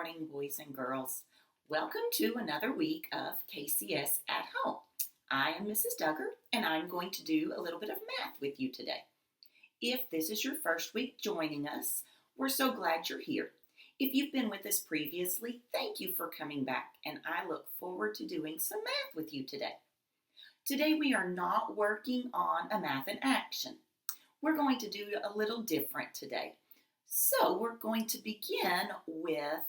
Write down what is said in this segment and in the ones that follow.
morning, boys and girls. Welcome to another week of KCS at home. I am Mrs. Duggar, and I'm going to do a little bit of math with you today. If this is your first week joining us, we're so glad you're here. If you've been with us previously, thank you for coming back, and I look forward to doing some math with you today. Today we are not working on a math in action. We're going to do a little different today. So we're going to begin with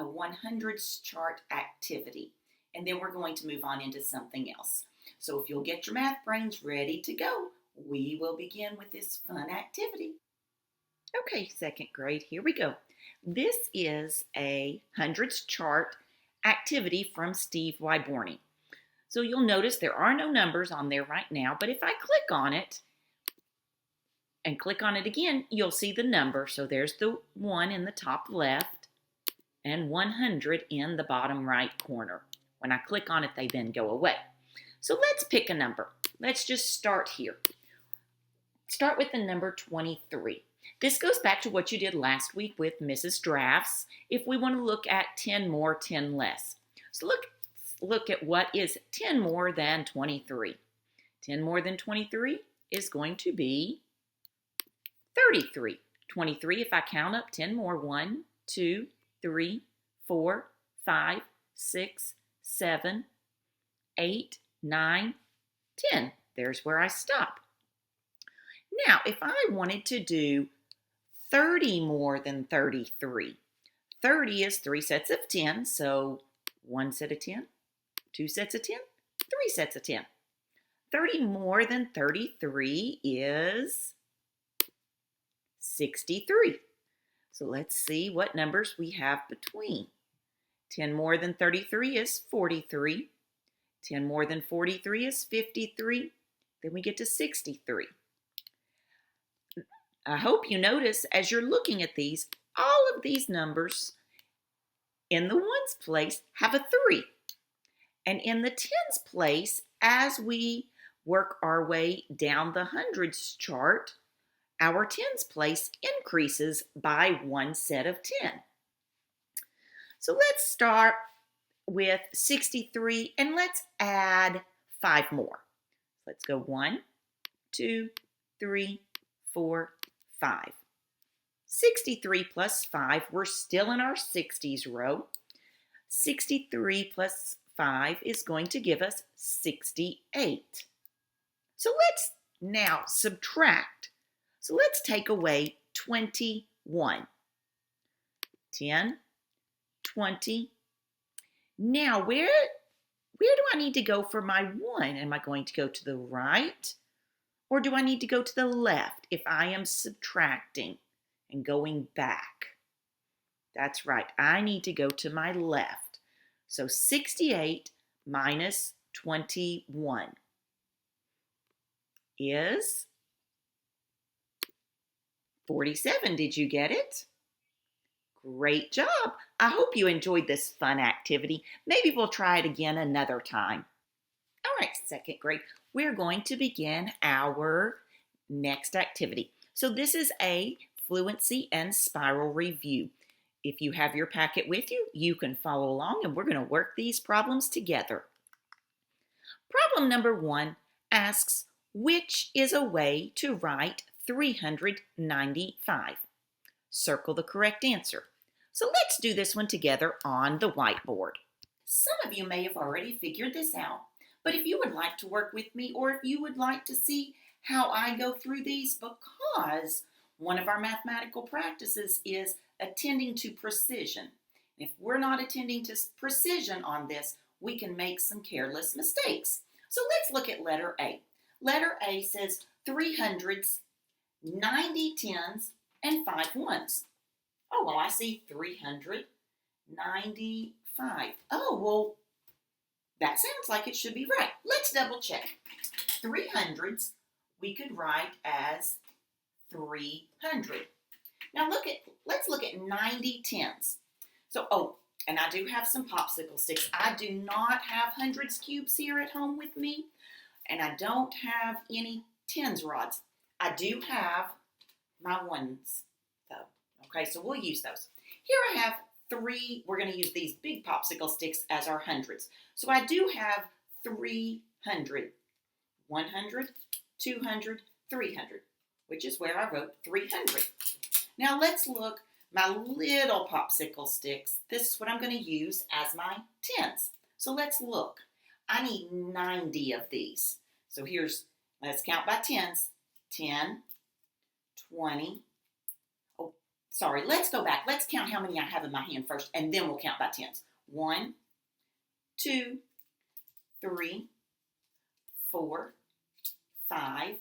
a 100s chart activity, and then we're going to move on into something else. So if you'll get your math brains ready to go, we will begin with this fun activity. Okay, second grade, here we go. This is a 100s chart activity from Steve Wyborny. So you'll notice there are no numbers on there right now, but if I click on it, and click on it again, you'll see the number. So there's the 1 in the top left and 100 in the bottom right corner. When I click on it, they then go away. So let's pick a number. Let's just start here. Start with the number 23. This goes back to what you did last week with Mrs. Drafts. If we want to look at 10 more, 10 less. So look at what is 10 more than 23. 10 more than 23 is going to be 33. 23, if I count up 10 more, 1, 2, 3, 4, 5, 6, 7, 8, 9, 10. There's where I stop. Now, if I wanted to do 30 more than 33, 30 is 3 sets of 10, so 1 set of 10, 2 sets of 10, 3 sets of 10. 30 more than 33 is 63. So let's see what numbers we have between. 10 more than 33 is 43. 10 more than 43 is 53. Then we get to 63. I hope you notice as you're looking at these, all of these numbers in the ones place have a 3. And in the tens place, as we work our way down the hundreds chart, our tens place increases by 1 set of 10. So let's start with 63 and let's add 5 more. Let's go 1, 2, 3, 4, 5. 63 plus 5, we're still in our 60s row. 63 plus 5 is going to give us 68. So let's now subtract. So let's take away 21. 10, 20. Now, where do I need to go for my 1? Am I going to go to the right? Or do I need to go to the left if I am subtracting and going back? That's right. I need to go to my left. So 68 minus 21 is 47. Did you get it? Great job. I hope you enjoyed this fun activity. Maybe we'll try it again another time. All right, second grade, we're going to begin our next activity. So this is a fluency and spiral review. If you have your packet with you, you can follow along and we're going to work these problems together. Problem number 1 asks, which is a way to write 395? Circle the correct answer. So let's do this one together on the whiteboard. Some of you may have already figured this out, but if you would like to work with me or if you would like to see how I go through these, because one of our mathematical practices is attending to precision. If we're not attending to precision on this, we can make some careless mistakes. So let's look at letter A. Letter A says 3 hundreds, 90 tens, and 5 ones. Oh, well, I see 395. Oh, well, that sounds like it should be right. Let's double check. 3 hundreds we could write as 300. Now let's look at 90 tens. So, and I do have some popsicle sticks. I do not have hundreds cubes here at home with me, and I don't have any tens rods. I do have my ones, though. Okay, so we'll use those. Here I have we're going to use these big popsicle sticks as our hundreds. So I do have 300, 100, 200, 300, which is where I wrote 300. Now let's look, my little popsicle sticks. This is what I'm going to use as my tens. So let's look. I need 90 of these. So let's count by tens. 10, 20. Oh, sorry, let's go back. Let's count how many I have in my hand first, and then we'll count by tens. 1, 2, 3, 4, 5,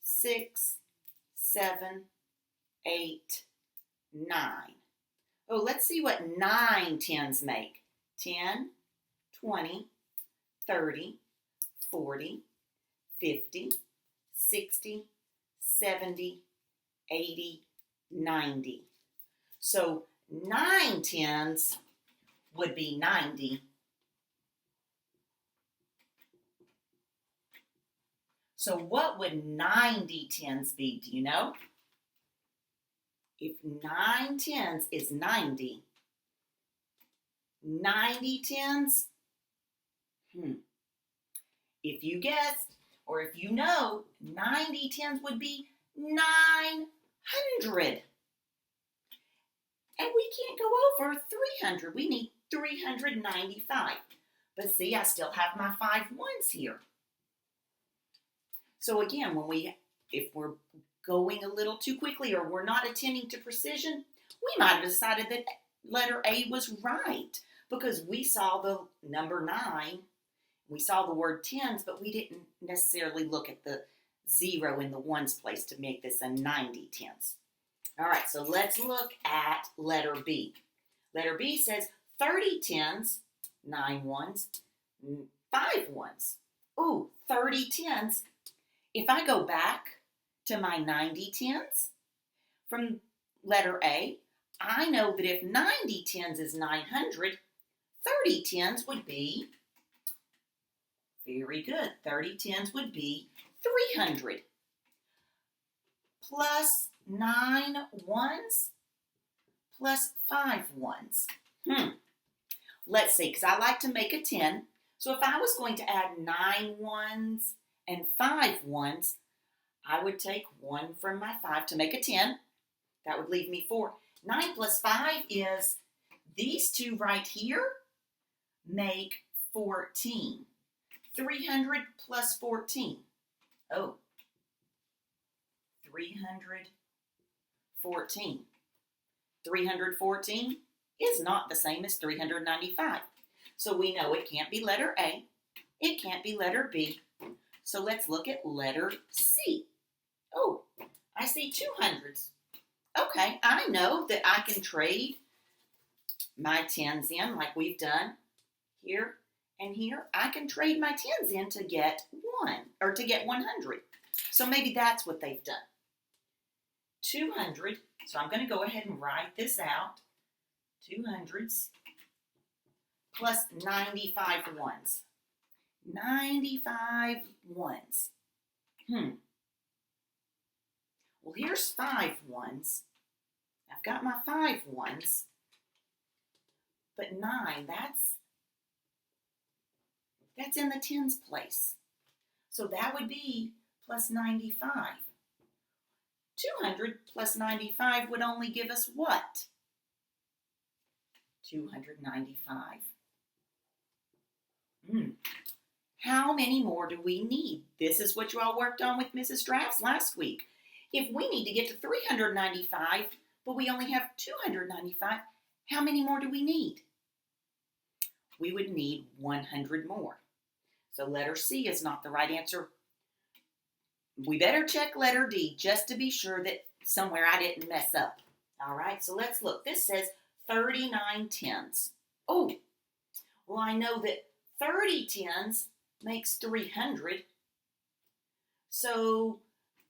6, 7, 8, 9. Oh, let's see what 9 tens make. 10, 20, 30, 40, 50, 60, 70, 80, 90. So 9 tens would be 90. So what would 90 tens be? Do you know? If 9 tens is 90, 90 tens, if you guessed, or if you know, 90 tens would be 900. And we can't go over 300. We need 395. But see, I still have my 5 ones here. So again, if we're going a little too quickly or we're not attending to precision, we might have decided that letter A was right because we saw the number 9, we saw the word tens, but we didn't necessarily look at the 0 in the ones place to make this a 90 tens. All right, so let's look at letter B. Letter B says 30 tens, 9 ones, 5 ones. Ooh, 30 tens. If I go back to my 90 tens from letter A, I know that if 90 tens is 900, 30 tens would be, very good, 30 tens would be 300. Plus 9 ones plus 5 ones. Let's see, because I like to make a 10. So if I was going to add 9 ones and 5 ones, I would take 1 from my 5 to make a 10. That would leave me 4. 9 plus 5 is these two right here make 14. 300 plus 14. Oh, 314. 314 is not the same as 395. So we know it can't be letter A. It can't be letter B. So let's look at letter C. Oh, I see 200s. Okay, I know that I can trade my tens in like we've done here and here. I can trade my tens in to get 1 or to get 100. So maybe that's what they've done. 200, so I'm going to go ahead and write this out. 200s plus 95 ones. 95 ones. Well, here's 5 ones. I've got my 5 ones. But 9, that's in the tens place. So that would be plus 95. 200 plus 95 would only give us what? 295. How many more do we need? This is what you all worked on with Mrs. Drafts last week. If we need to get to 395, but we only have 295, how many more do we need? We would need 100 more. So letter C is not the right answer. We better check letter D just to be sure that somewhere I didn't mess up. All right, so let's look. This says 39 tens. Oh, well, I know that 30 tens makes 300. So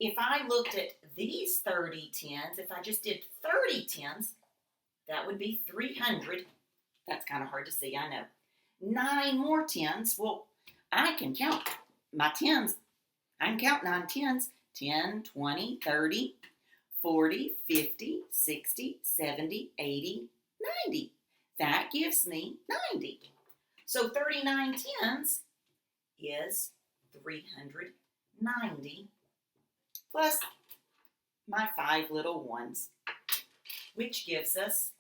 if I looked at these 30 tens, if I just did 30 tens, that would be 300. That's kind of hard to see, I know. 9 more tens. Well, I can count my tens. I can count 9 tens. 10, 20, 30, 40, 50, 60, 70, 80, 90. That gives me 90. So 39 tenths is 390 plus my 5 little ones, which gives us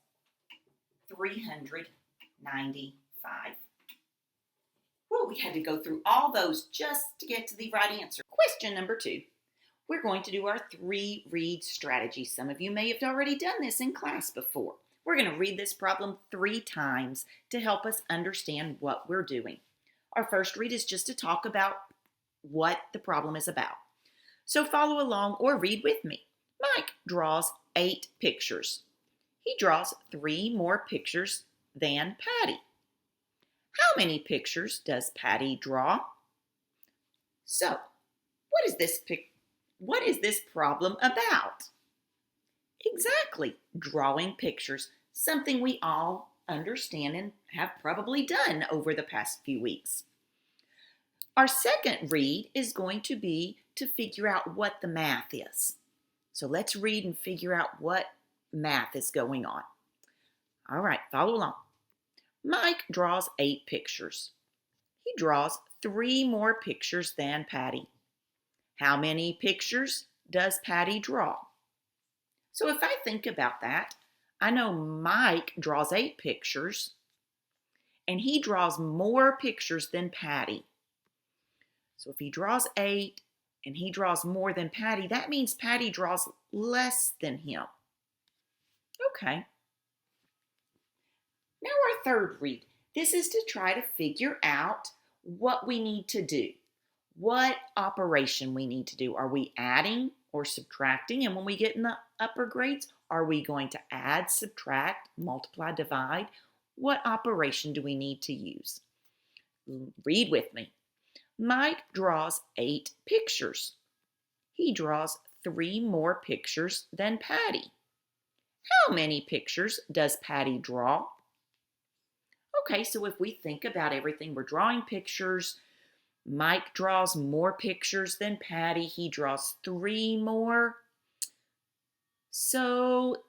395. Well, we had to go through all those just to get to the right answer. Question number 2. We're going to do our 3-read strategy. Some of you may have already done this in class before. We're going to read this problem 3 times to help us understand what we're doing. Our first read is just to talk about what the problem is about. So follow along or read with me. Mike draws 8 pictures. He draws 3 more pictures than Patty. How many pictures does Patty draw? So, what is this problem about? Exactly, drawing pictures, something we all understand and have probably done over the past few weeks. Our second read is going to be to figure out what the math is. So let's read and figure out what math is going on. All right, follow along. Mike draws 8 pictures. He draws 3 more pictures than Patty. How many pictures does Patty draw? So if I think about that, I know Mike draws 8 pictures, and he draws more pictures than Patty. So if he draws 8 and he draws more than Patty, that means Patty draws less than him. Okay. Now our third read. This is to try to figure out what we need to do. What operation we need to do. Are we adding or subtracting? And when we get in the upper grades, are we going to add, subtract, multiply, divide? What operation do we need to use? Read with me. Mike draws 8 pictures. He draws 3 more pictures than Patty. How many pictures does Patty draw? Okay, so if we think about everything, we're drawing pictures. Mike draws more pictures than Patty. He draws 3 more. So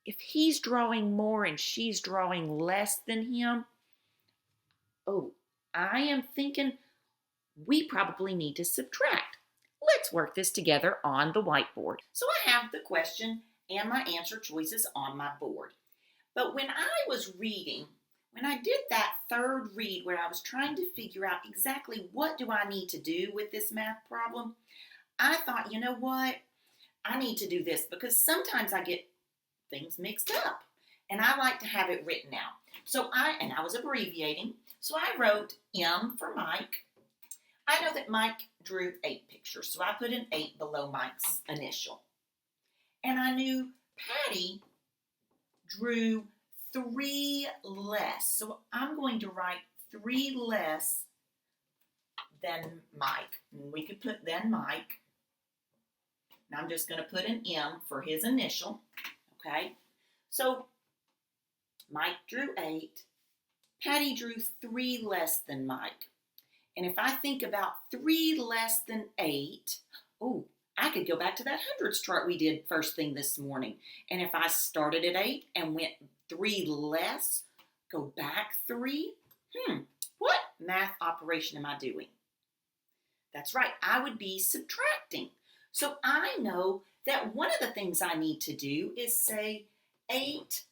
if he's drawing more and she's drawing less than him, I am thinking we probably need to subtract. Let's work this together on the whiteboard. So I have the question and my answer choices on my board. But when I was reading, when I did that third read where I was trying to figure out exactly what do I need to do with this math problem, I thought, you know what? I need to do this because sometimes I get things mixed up and I like to have it written out. So I was abbreviating, so I wrote M for Mike. I know that Mike drew 8 pictures, so I put an 8 below Mike's initial. And I knew Patty drew 3 less, so I'm going to write 3 less than Mike. And we could put than Mike. And I'm just going to put an M for his initial, okay? So Mike drew 8. Patty drew 3 less than Mike. And if I think about 3 less than 8, I could go back to that hundreds chart we did first thing this morning. And if I started at 8 and went 3 less, go back 3, what math operation am I doing? That's right, I would be subtracting. So I know that one of the things I need to do is say 8,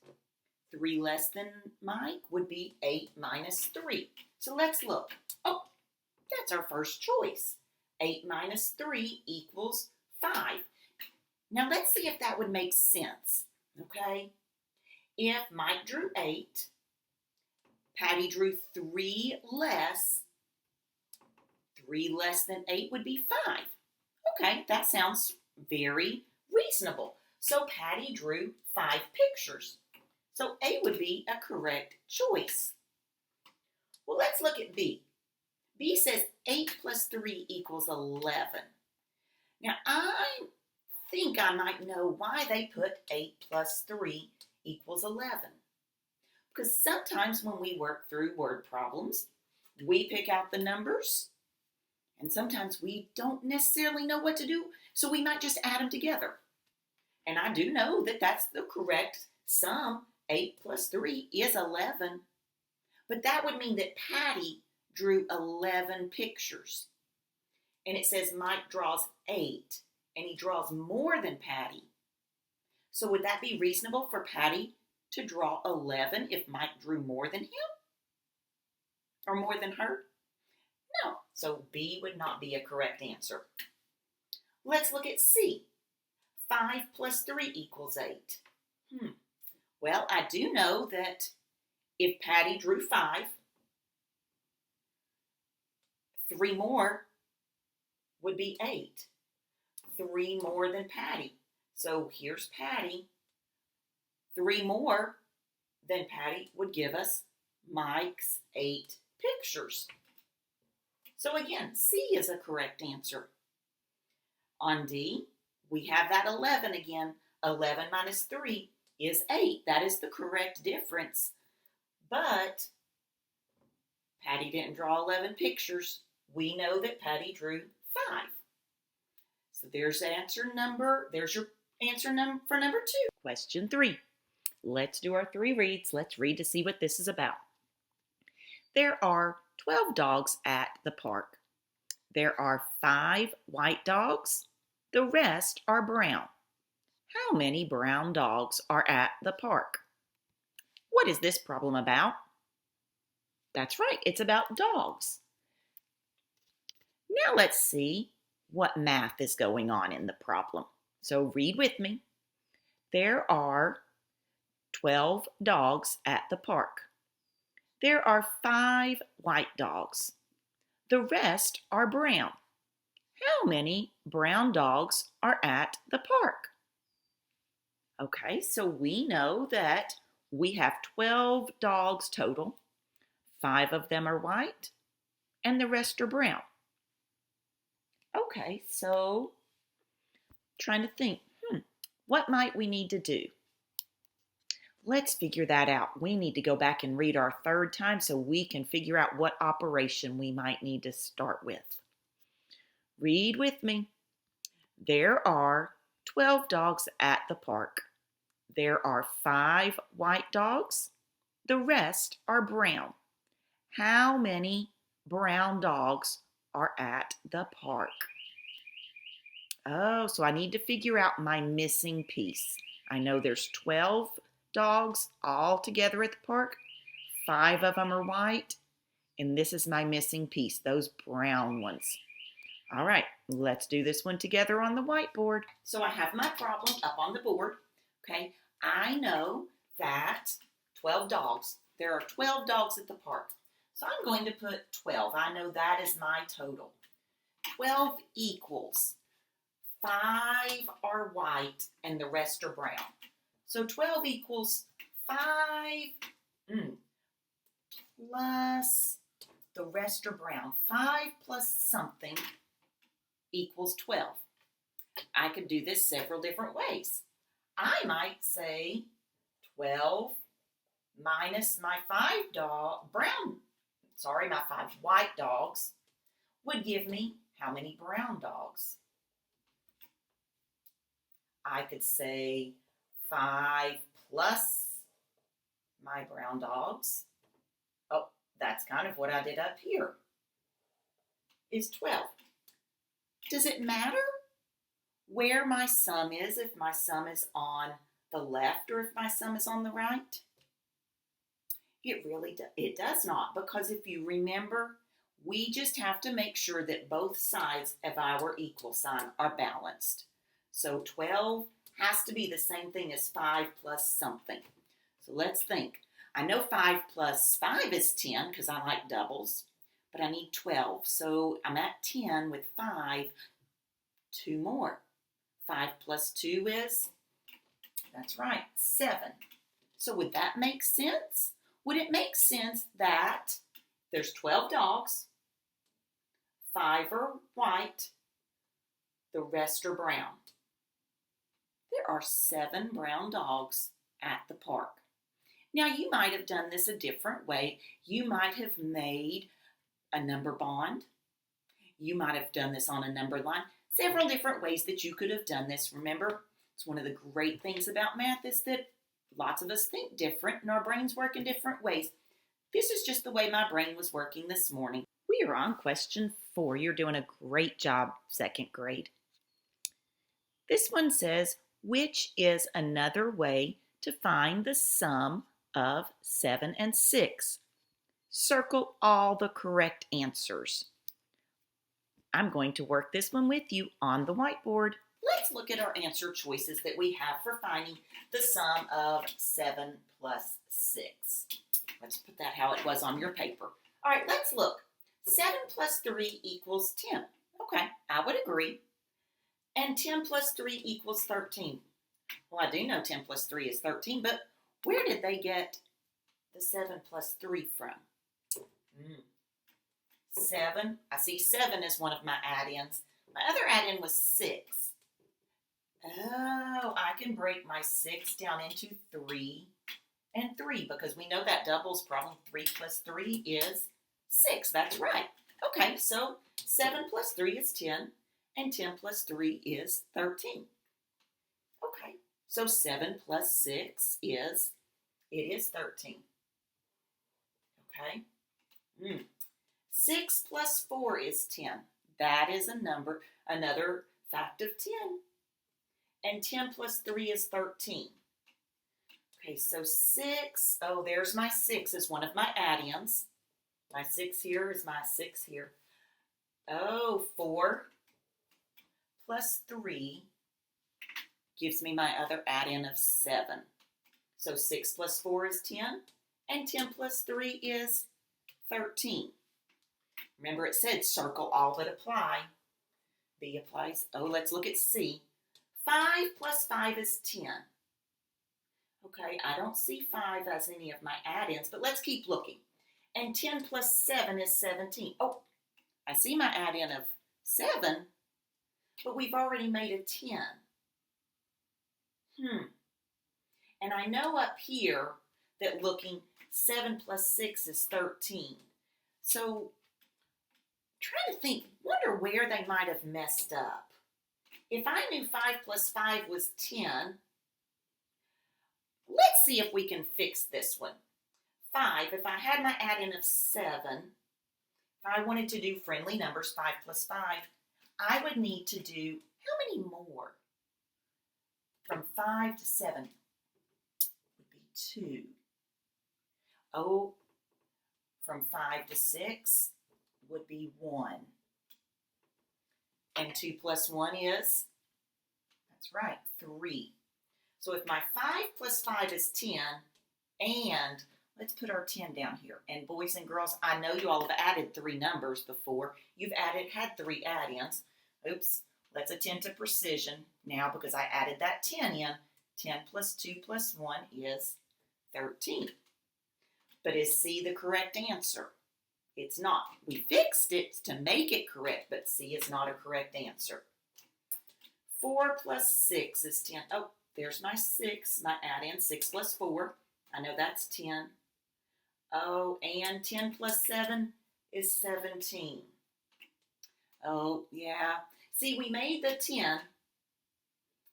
3 less than Mike would be 8 minus 3. So let's look. That's our first choice. 8 minus 3 equals 5. Now let's see if that would make sense, okay? If Mike drew 8, Patty drew 3 less than 8 would be 5. Okay, that sounds very reasonable. So Patty drew 5 pictures. So A would be a correct choice. Well, let's look at B. B says 8 plus 3 equals 11. Now, I think I might know why they put 8 plus 3 equals 11. Because sometimes when we work through word problems, we pick out the numbers, and sometimes we don't necessarily know what to do, so we might just add them together. And I do know that that's the correct sum. 8 plus 3 is 11. But that would mean that Patty drew 11 pictures. And it says Mike draws 8, and he draws more than Patty. So would that be reasonable for Patty to draw 11 if Mike drew more than him? Or more than her? No. So B would not be a correct answer. Let's look at C. 5 plus 3 equals 8. Well, I do know that if Patty drew 5, 3 more would be 8. 3 more than Patty. So here's Patty. 3 more than Patty would give us Mike's 8 pictures. So again, C is a correct answer. On D, we have that 11 again. 11 minus 3 is 8. That is the correct difference. But Patty didn't draw 11 pictures. We know that Patty drew 5. So there's your answer for number 2. Question 3. Let's do our 3 reads. Let's read to see what this is about. There are 12 dogs at the park. There are 5 white dogs. The rest are brown. How many brown dogs are at the park? What is this problem about? That's right, it's about dogs. Now let's see what math is going on in the problem. So read with me. There are 12 dogs at the park. There are 5 white dogs. The rest are brown. How many brown dogs are at the park? Okay, so we know that we have 12 dogs total. 5 of them are white, and the rest are brown. Okay, so trying to think, what might we need to do? Let's figure that out. We need to go back and read our 3rd time so we can figure out what operation we might need to start with. Read with me. There are 12 dogs at the park. There are 5 white dogs. The rest are brown. How many brown dogs are at the park? Oh, so I need to figure out my missing piece. I know there's 12 dogs all together at the park. 5 of them are white, and this is my missing piece, those brown ones. All right, let's do this one together on the whiteboard. So I have my problem up on the board. Okay, I know that 12 dogs. There are 12 dogs at the park. So I'm going to put 12. I know that is my total. 12 equals 5 are white and the rest are brown. So 12 equals 5 plus the rest are brown. 5 plus something equals 12. I could do this several different ways. I might say 12 minus my 5 white dogs would give me how many brown dogs? I could say 5 plus my brown dogs. Oh, that's kind of what I did up here. Is 12. Does it matter where my sum is, if my sum is on the left or if my sum is on the right? It does not, because if you remember, we just have to make sure that both sides of our equal sign are balanced. So 12 has to be the same thing as 5 plus something. So let's think. I know 5 plus 5 is 10 because I like doubles, but I need 12. So I'm at 10 with 5, 2 more. 5 plus 2 is, that's right, 7. So would that make sense? Would it make sense that there's 12 dogs, 5 are white, the rest are brown? There are 7 brown dogs at the park. Now you might have done this a different way. You might have made a number bond. You might have done this on a number line. Several different ways that you could have done this. Remember, it's one of the great things about math is that Lots of us think different and our brains work in different ways. This is just the way my brain was working this morning. We are on question 4. You're doing a great job, second grade. This one says, which is another way to find the sum of 7 and 6? Circle all the correct answers. I'm going to work this one with you on the whiteboard. Let's look at our answer choices that we have for finding the sum of 7 plus 6. Let's put that how it was on your paper. All right, let's look. 7 plus 3 equals 10. Okay, I would agree. And 10 plus 3 equals 13. Well, I do know 10 plus 3 is 13, but where did they get the 7 plus 3 from? 7. I see 7 is one of my addends. My other addend was 6. Oh, I can break my 6 down into 3 and 3 because we know that doubles problem. 3 plus 3 is 6. That's right. Okay, so 7 plus 3 is 10 and 10 plus 3 is 13. Okay, so 7 plus 6 is 13. Okay. 6 plus 4 is 10. That is another fact of 10. And 10 plus 3 is 13. Okay, so 6, oh, there's my 6 is one of my addends. My 6 here is my 6 here. Oh, 4 plus 3 gives me my other addend of 7. So 6 plus 4 is 10, and 10 plus 3 is 13. Remember it said circle all that apply. B applies. Oh, let's look at C. 5 plus 5 is 10. Okay, I don't see 5 as any of my addends, but let's keep looking. And 10 plus 7 is 17. Oh, I see my addend of 7, but we've already made a 10. And I know up here that looking 7 plus 6 is 13. So, trying to think, wonder where they might have messed up. If I knew 5 plus 5 was 10, let's see if we can fix this one. 5, if I had my addend of 7, if I wanted to do friendly numbers, 5 plus 5, I would need to do, how many more? From 5 to 7 would be 2. Oh, from 5 to 6 would be 1. And 2 plus 1 is, that's right, 3. So if my 5 plus 5 is 10, and let's put our 10 down here. And boys and girls, I know you all have added 3 numbers before. You've had 3 addends. Oops, let's attend to precision now because I added that 10 in. 10 plus 2 plus 1 is 13. But is C the correct answer? It's not. We fixed it to make it correct, but C is not a correct answer. 4 plus 6 is 10. Oh, there's my 6, my addend, 6 plus 4. I know that's 10. Oh, and 10 plus 7 is 17. Oh, yeah. See, we made the 10,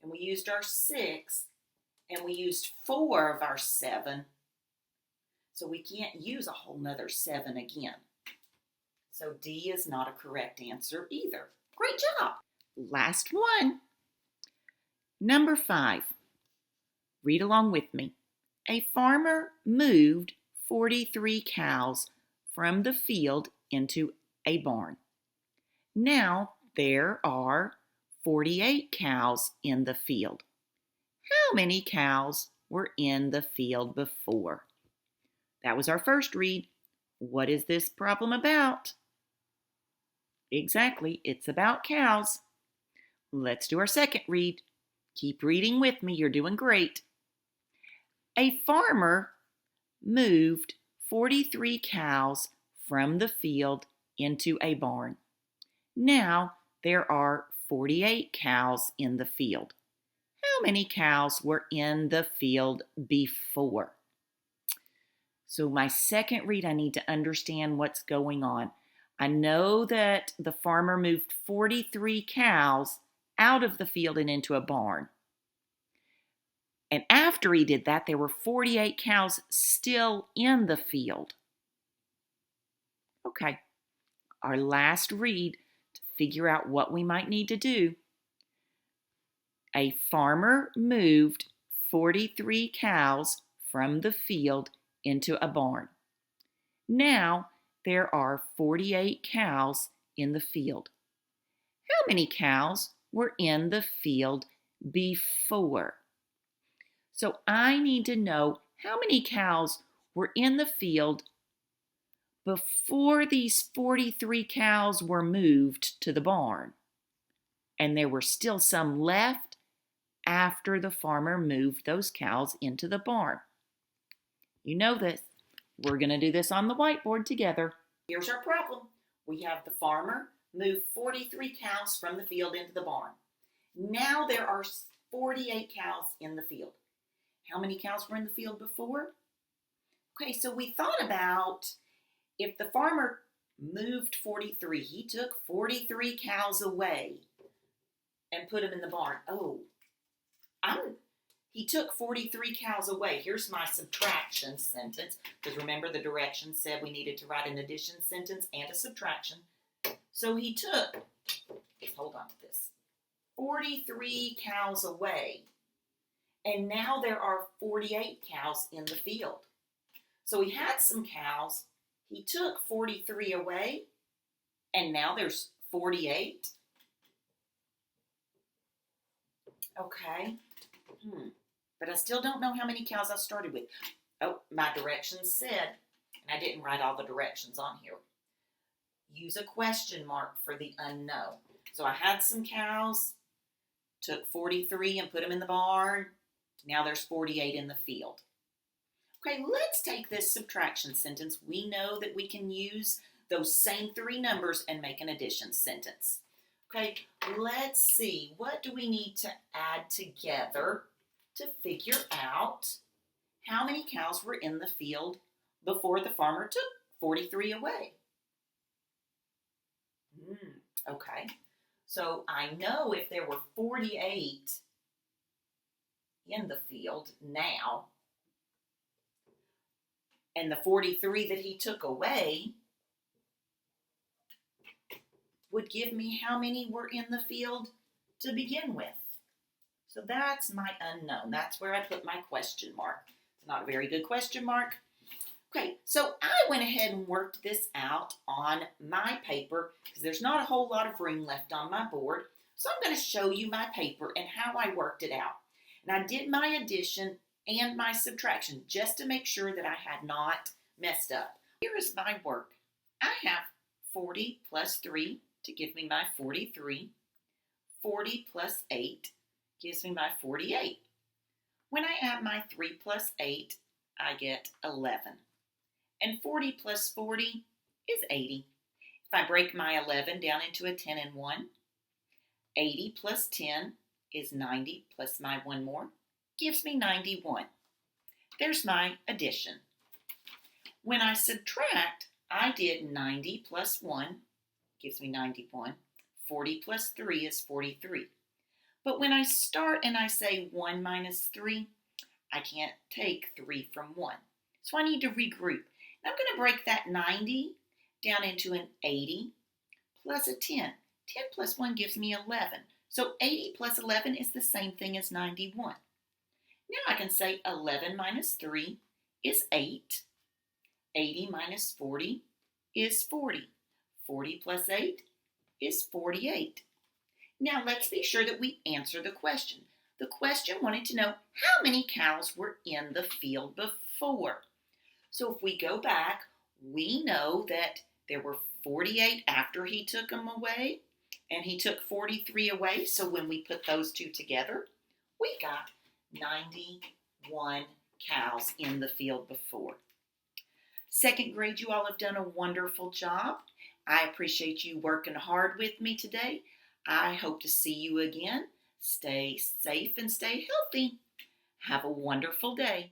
and we used our 6, and we used 4 of our 7. So we can't use a whole nother 7 again. So D is not a correct answer either. Great job. Last one. Number 5. Read along with me. A farmer moved 43 cows from the field into a barn. Now there are 48 cows in the field. How many cows were in the field before? That was our first read. What is this problem about? Exactly, it's about cows. Let's do our second read. Keep reading with me, you're doing great. A farmer moved 43 cows from the field into a barn. Now there are 48 cows in the field. How many cows were in the field before? So my second read, I need to understand what's going on. I know that the farmer moved 43 cows out of the field and into a barn. And after he did that, there were 48 cows still in the field. Okay, our last read to figure out what we might need to do. A farmer moved 43 cows from the field into a barn. Now there are 48 cows in the field. How many cows were in the field before? So I need to know how many cows were in the field before these 43 cows were moved to the barn. And there were still some left after the farmer moved those cows into the barn. You know this. We're going to do this on the whiteboard together. Here's our problem. We have the farmer moved 43 cows from the field into the barn. Now there are 48 cows in the field. How many cows were in the field before? Okay, so we thought about if the farmer moved 43, he took 43 cows away and put them in the barn. He took 43 cows away. Here's my subtraction sentence, because remember the directions said we needed to write an addition sentence and a subtraction. So he took, hold on to this, 43 cows away. And now there are 48 cows in the field. So he had some cows. He took 43 away, and now there's 48. Okay. But I still don't know how many cows I started with. Oh, my directions said, and I didn't write all the directions on here. Use a question mark for the unknown. So I had some cows, took 43 and put them in the barn. Now there's 48 in the field. Okay, let's take this subtraction sentence. We know that we can use those same three numbers and make an addition sentence. Okay, let's see. What do we need to add together to figure out how many cows were in the field before the farmer took 43 away? Okay, so I know if there were 48 in the field now, and the 43 that he took away would give me how many were in the field to begin with. So that's my unknown. That's where I put my question mark. It's not a very good question mark. Okay, so I went ahead and worked this out on my paper because there's not a whole lot of room left on my board. So I'm going to show you my paper and how I worked it out. And I did my addition and my subtraction just to make sure that I had not messed up. Here is my work. I have 40 plus 3 to give me my 43. 40 plus 8 gives me my 48. When I add my 3 plus 8, I get 11. And 40 plus 40 is 80. If I break my 11 down into a 10 and 1, 80 plus 10 is 90 plus my one more, gives me 91. There's my addition. When I subtract, I did 90 plus 1, gives me 91. 40 plus 3 is 43. But when I start and I say 1 minus 3, I can't take 3 from 1. So I need to regroup. And I'm going to break that 90 down into an 80 plus a 10. 10 plus 1 gives me 11. So 80 plus 11 is the same thing as 91. Now I can say 11 minus 3 is 8. 80 minus 40 is 40. 40 plus 8 is 48. Now let's be sure that we answer the question. The question wanted to know how many cows were in the field before. So if we go back, we know that there were 48 after he took them away, and he took 43 away. So when we put those two together, we got 91 cows in the field before. Second grade, you all have done a wonderful job. I appreciate you working hard with me today. I hope to see you again. Stay safe and stay healthy. Have a wonderful day.